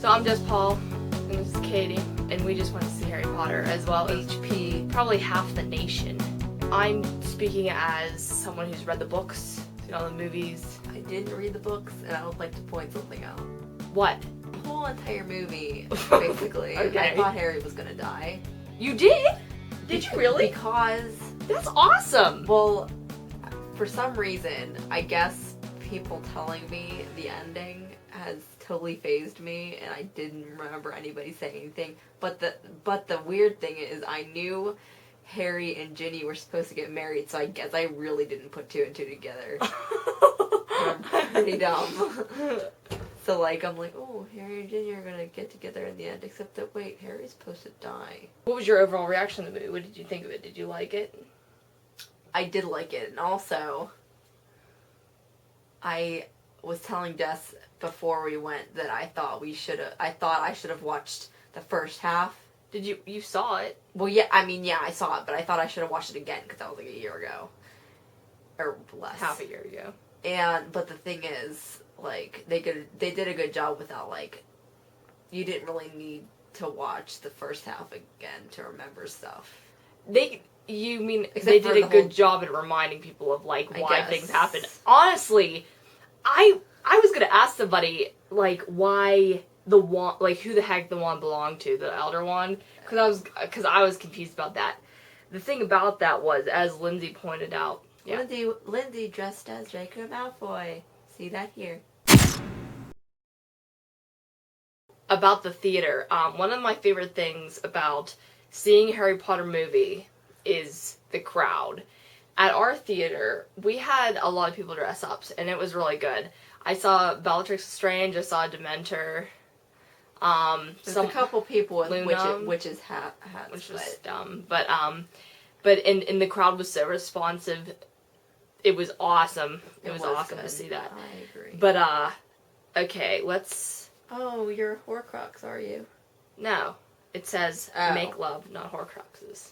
So I'm Jess Paul, and this is Katie, and we just went to see Harry Potter, as well as HP, probably half the nation. I'm speaking as someone who's read the books, seen all the movies. I didn't read the books, and I would like to point something out. What? The whole entire movie, basically, Okay. I thought Harry was gonna die. You did? Did you really? Because, That's awesome! well, for some reason, I guess people telling me the ending has totally phased me, and I didn't remember anybody saying anything. But the weird thing is, I knew Harry and Ginny were supposed to get married, so I guess I really didn't put two and two together. I'm pretty dumb. So, like, I'm like, oh, Harry and Ginny are gonna get together in the end, except that, wait, Harry's supposed to die. What was your overall reaction to the movie? What did you think of it? Did you like it? I did like it, and also, I was telling Jess before we went that I thought I should have watched the first half. Did you saw it? Well, yeah, I saw it, but I thought I should have watched it again, because that was like a year ago. Or less. Half a year ago. But the thing is, like, they did a good job without, like, you didn't really need to watch the first half again to remember stuff. You mean Except they for did a the good whole- job at reminding people of, like, I why guess. things happen. Honestly, I was gonna ask somebody, like, why the wand, like, who the heck the wand belonged to, the Elder Wand, because I was confused about that. The thing about that was, as Lindsay pointed out, yeah. Lindsay dressed as Draco Malfoy. See that here. About the theater, one of my favorite things about seeing a Harry Potter movie is the crowd. At our theater, we had a lot of people dress up, and it was really good. I saw Bellatrix Lestrange, I saw Dementor. There's a couple people with Luna, witches hats, which was dumb, but and the crowd was so responsive. It was awesome. It was awesome good. to see that. I agree. But okay, let's. Oh, you're a Horcrux, are you? No, it says make love, not Horcruxes.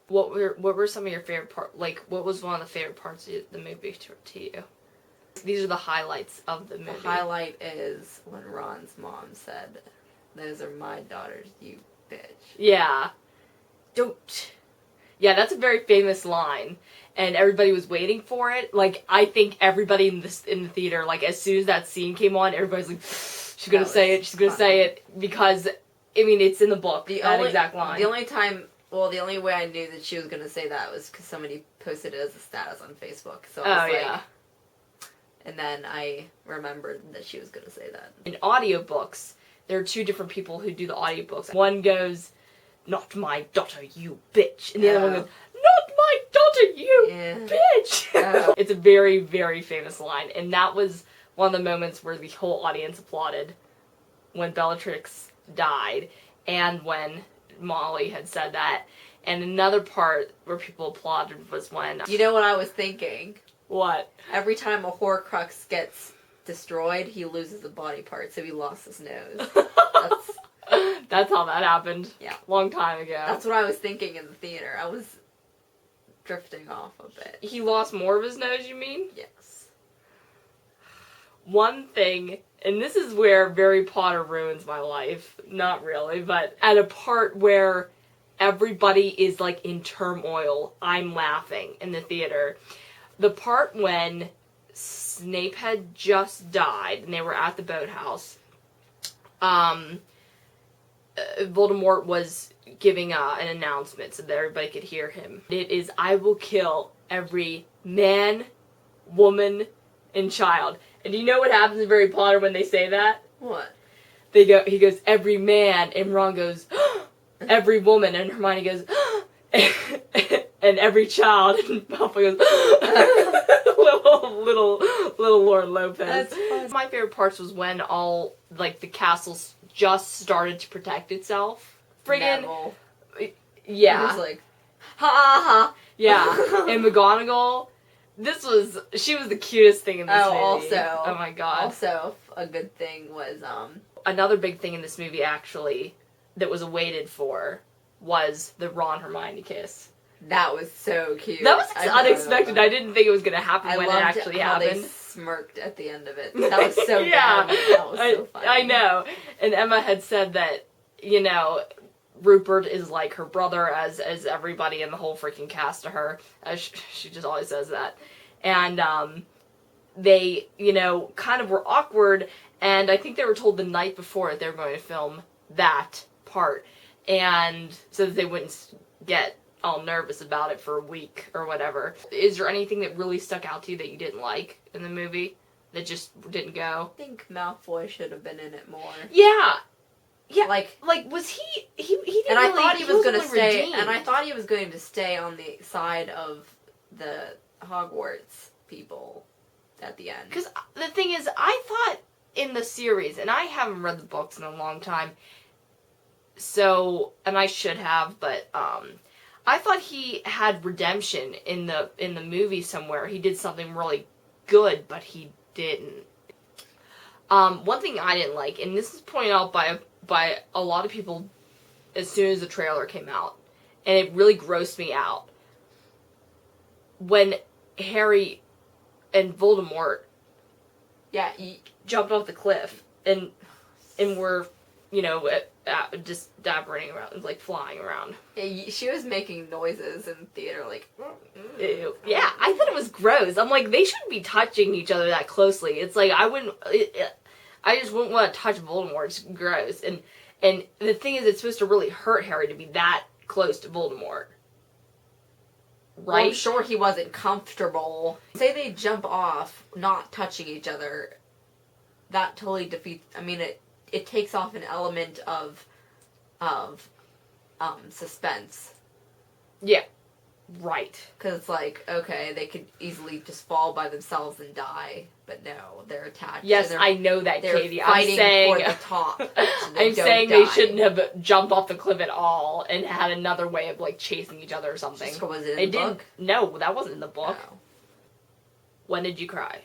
What were some of your favorite part? Like, what was one of the favorite parts of the movie to you? These are the highlights of the movie. The highlight is when Ron's mom said, "Those are my daughters, you bitch." Yeah. Don't. Yeah, that's a very famous line, and everybody was waiting for it. Like, I think everybody in the theater, like, as soon as that scene came on, everybody's like, "She's gonna say it. She's gonna say it," because I mean, it's in the book. That exact line. The only way I knew that she was gonna say that was because somebody posted it as a status on Facebook. So I was like, and then I remembered that she was gonna say that. In audiobooks, there are two different people who do the audiobooks. One goes, "Not my daughter, you bitch," and the other one goes, "Not my daughter, you bitch." It's a very, very famous line, and that was one of the moments where the whole audience applauded when Bellatrix died, and when Molly had said that. And another part where people applauded was when... You know what I was thinking? What? Every time a Horcrux gets destroyed, he loses a body part, so he lost his nose. That's how that happened. Yeah. Long time ago. That's what I was thinking in the theater. I was drifting off a bit. He lost more of his nose, you mean? Yes. One thing, and this is where Harry Potter ruins my life. Not really, but at a part where everybody is, like, in turmoil, I'm laughing in the theater. The part when Snape had just died, and they were at the boathouse, Voldemort was giving an announcement so that everybody could hear him. It is, "I will kill every man, woman, and child." And do you know what happens in Harry Potter when they say that? What? He goes, "Every man," and Ron goes, "Every woman," and Hermione goes, "And every child," and Malfoy goes, little Lord Lopez. That's fun. My favorite parts was when all, like, the castle just started to protect itself. Friggin', Neville. yeah. He was like, ha ha ha. Yeah, and McGonagall, she was the cutest thing in this movie. Also. Oh my god. Also, a good thing was, Another big thing in this movie, actually, that was awaited for, was the Ron Hermione kiss. that was so cute. That was unexpected. I didn't think it was going to happen when it actually how happened. They smirked at the end of it. That was so bad. That was so funny. I know. And Emma had said that, you know, Rupert is like her brother as everybody in the whole freaking cast to her. She just always says that. And they, you know, kind of were awkward, and I think they were told the night before that they were going to film that part, and so that they wouldn't get all nervous about it for a week or whatever. Is there anything that really stuck out to you that you didn't like in the movie that just didn't go? I think Malfoy should have been in it more. Yeah. Yeah, like was he didn't and I really, thought he was going to stay, redeemed. and I thought he was going to stay on the side of the Hogwarts people at the end. Because the thing is, I thought in the series, and I haven't read the books in a long time, so, and I should have, but I thought he had redemption in the movie somewhere. He did something really good, but he didn't. One thing I didn't like, and this is pointed out by a lot of people as soon as the trailer came out, and it really grossed me out. When Harry and Voldemort jumped off the cliff and were, you know, just dabbering around, like flying around. Yeah, she was making noises in the theater, like... Ew. Yeah, I thought it was gross. I'm like, they shouldn't be touching each other that closely. It's like, I just wouldn't want to touch Voldemort. It's gross. And the thing is, it's supposed to really hurt Harry to be that close to Voldemort. Right? Well, I'm sure he wasn't comfortable. Say they jump off, not touching each other, that totally defeats... I mean, it takes off an element of suspense. Yeah. Right. Because it's like, okay, they could easily just fall by themselves and die, but no, they're attached. Yes, I know that, Katie. I'm saying for the top. So I'm saying they shouldn't have jumped off the cliff at all and had another way of like chasing each other or something. Just was it in the book? No, that wasn't in the book. No. When did you cry?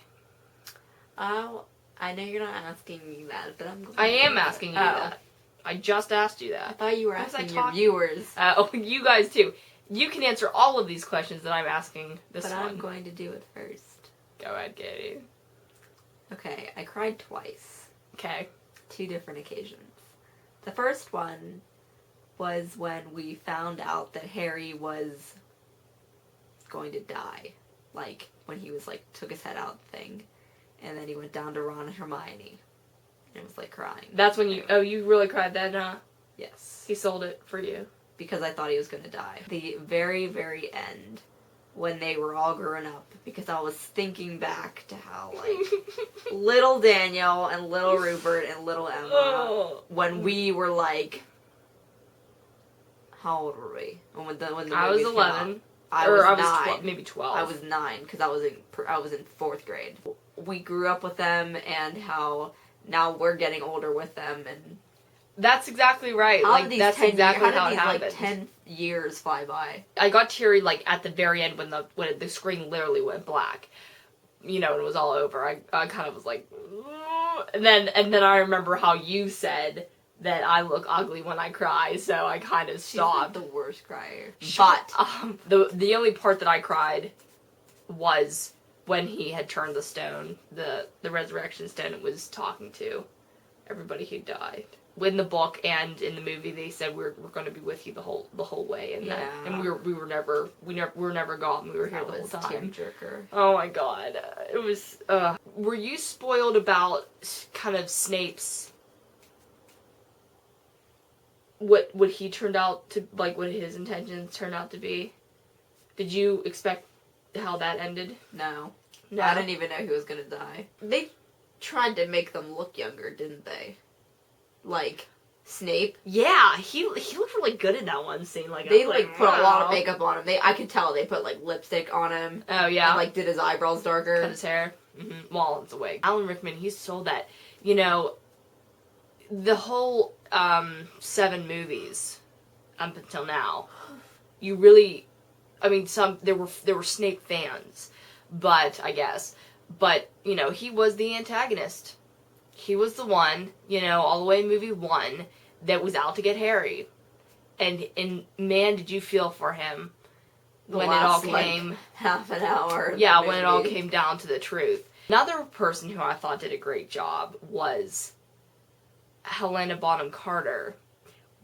Oh, I know you're not asking me that, but I'm going I am asking you that. I just asked you I that. thought you were asking your viewers. You guys too. You can answer all of these questions that I'm asking this one. But I'm going to do it first. Go ahead, Katie. Okay, I cried twice. Okay. 2 different occasions. The first one was when we found out that Harry was going to die. Like, when he was, like, took his head out thing. And then he went down to Ron and Hermione. And it was, like, crying. That's when you really cried then, huh? Yes. He sold it for you. Because I thought he was going to die. The very, very end, when they were all grown up, because I was thinking back to how, like, little Daniel and little Rupert and little Emma, when we were, like, how old were we? When the I was 11. I was 9. Maybe 12. I was 9, because I was in 4th grade. We grew up with them, and how now we're getting older with them, and... That's exactly right. How like, did these that's 10 exactly years, how it happened. like 10 years fly by? I got teary like at the very end when the screen literally went black. You know, and it was all over. I kind of was like, ooh. and then I remember how you said that I look ugly when I cry, so I kind of stopped. She's like the worst crier. But the only part that I cried was when he had turned the stone, the resurrection stone, it was talking to everybody who died. In the book and in the movie, they said we're going to be with you the whole way, and and we were never gone. We were here the whole time. Tearjerker. Oh my god, it was. Were you spoiled about kind of Snape's what he turned out to, like, what his intentions turned out to be? Did you expect how that ended? No, No. I didn't even know he was going to die. They tried to make them look younger, didn't they? Like, Snape. Yeah, he looked really good in that one scene. Like, they put a lot of makeup on him. I could tell they put like lipstick on him. Oh yeah, and, like, did his eyebrows darker, cut his hair. Mm-hmm. Well, it's a wig. Alan Rickman, he sold that. You know, the whole 7 movies up until now. You really, I mean, there were Snape fans, but you know, he was the antagonist. He was the one, you know, all the way in movie 1 that was out to get Harry. And man, did you feel for him when it all came... half an hour. Yeah, when it all came down to the truth. Another person who I thought did a great job was Helena Bonham Carter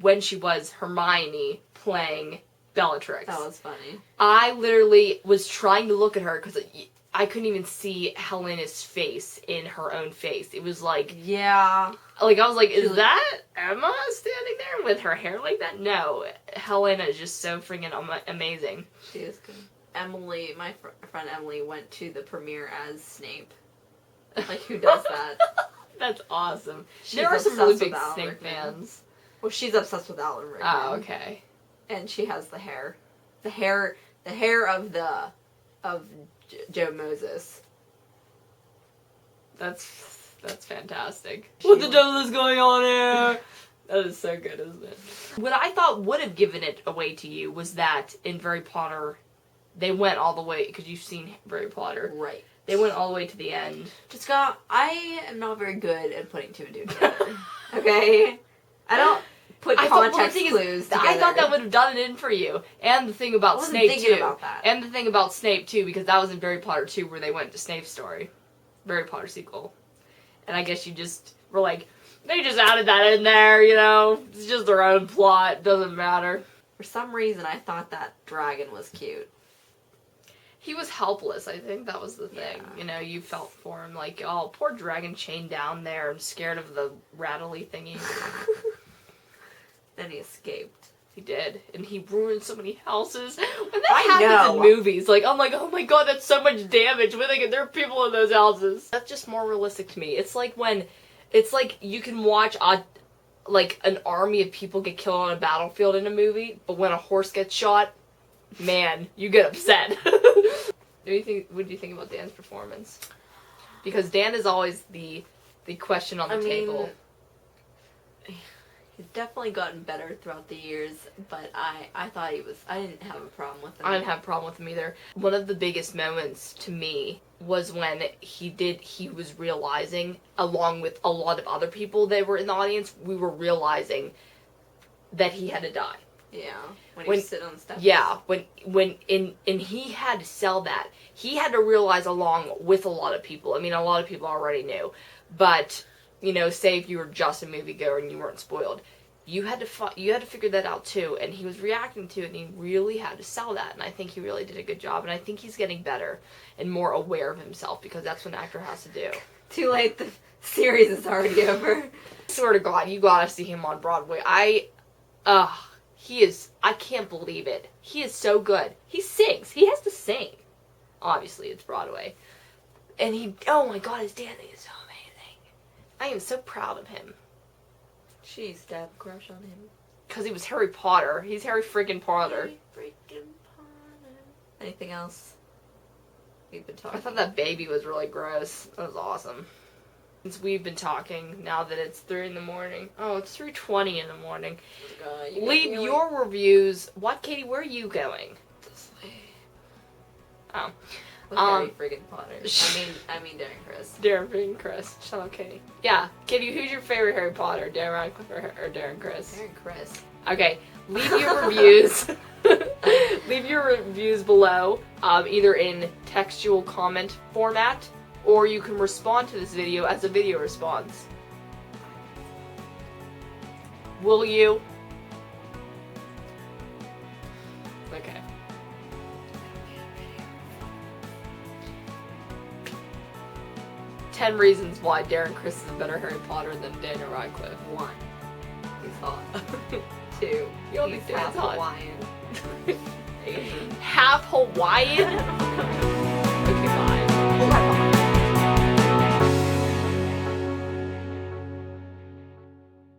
when she was Hermione playing Bellatrix. That was funny. I literally was trying to look at her because I couldn't even see Helena's face in her own face. It was like... Yeah. Like, I was like, is that Emma standing there with her hair like that? No. Helena is just so freaking amazing. She is good. Emily, my friend Emily, went to the premiere as Snape. Like, who does that? That's awesome. She's there are some really big Alan Snape Rickman. Fans. Well, she's obsessed with Alan Rickman. Oh, okay. And she has the hair. The hair of Joe Moses. That's fantastic. What the devil is going on here? That is so good, isn't it? What I thought would have given it away to you was that in Harry Potter, they went all the way, because you've seen Harry Potter. Right. They went all the way to the end. Jessica, I am not very good at putting two and two together. Okay? I don't put context clues together. I thought that would have done it in for you. And the thing about Snape, too. About that. And the thing about Snape, too, because that was in Harry Potter 2 where they went to Snape's story. Harry Potter sequel. And I guess you just were like, they just added that in there, you know? It's just their own plot. Doesn't matter. For some reason, I thought that dragon was cute. He was helpless, I think that was the thing. Yeah. You know, you felt for him like, oh, poor dragon chained down there and scared of the rattly thingy. Then he escaped. He did. And he ruined so many houses. When that happens in movies, like, I'm like, oh my god, that's so much damage. When there are people in those houses. That's just more realistic to me. It's like you can watch an army of people get killed on a battlefield in a movie, but when a horse gets shot, man, you get upset. What do you think about Dan's performance? Because Dan is always the question on the table. He's definitely gotten better throughout the years, but I thought I didn't have a problem with him. I didn't have a problem with him either. One of the biggest moments to me was when he was realizing, along with a lot of other people that were in the audience, we were realizing that he had to die. Yeah, when he was sitting on the steps. Yeah, and he had to sell that. He had to realize along with a lot of people. I mean, a lot of people already knew, but you know, say if you were just a moviegoer and you weren't spoiled, you had to figure that out too. And he was reacting to it, and he really had to sell that. And I think he really did a good job. And I think he's getting better and more aware of himself, because that's what an actor has to do. Too late. The series is already over. Swear to God, you gotta see him on Broadway. He is, I can't believe it. He is so good. He sings. He has to sing. Obviously, it's Broadway. And oh my god, his dancing is so amazing. I am so proud of him. Jeez, Dad, have a crush on him. Because he was Harry Potter. He's Harry freaking Potter. Harry freaking Potter. Anything else we've been talking? I thought that baby was really gross. That was awesome. Since we've been talking, now that it's 3 in the morning. Oh, it's 3:20 in the morning. Leave your reviews. What, Katie, where are you going? This way. Oh. With Harry friggin' Potter. I mean Darren Criss. Darren friggin' Criss. Shut up, Katie. Yeah, Katie, who's your favorite Harry Potter? Darren Radcliffe or Darren Criss? Darren Criss. Okay, leave your reviews. Leave your reviews below, either in textual comment format, or you can respond to this video as a video response. Will you? Okay. Ten reasons why Darren Criss is a better Harry Potter than Daniel Radcliffe. 1. He's hot. 2. You don't He's think Dan's half hot? Hawaiian. Half Hawaiian?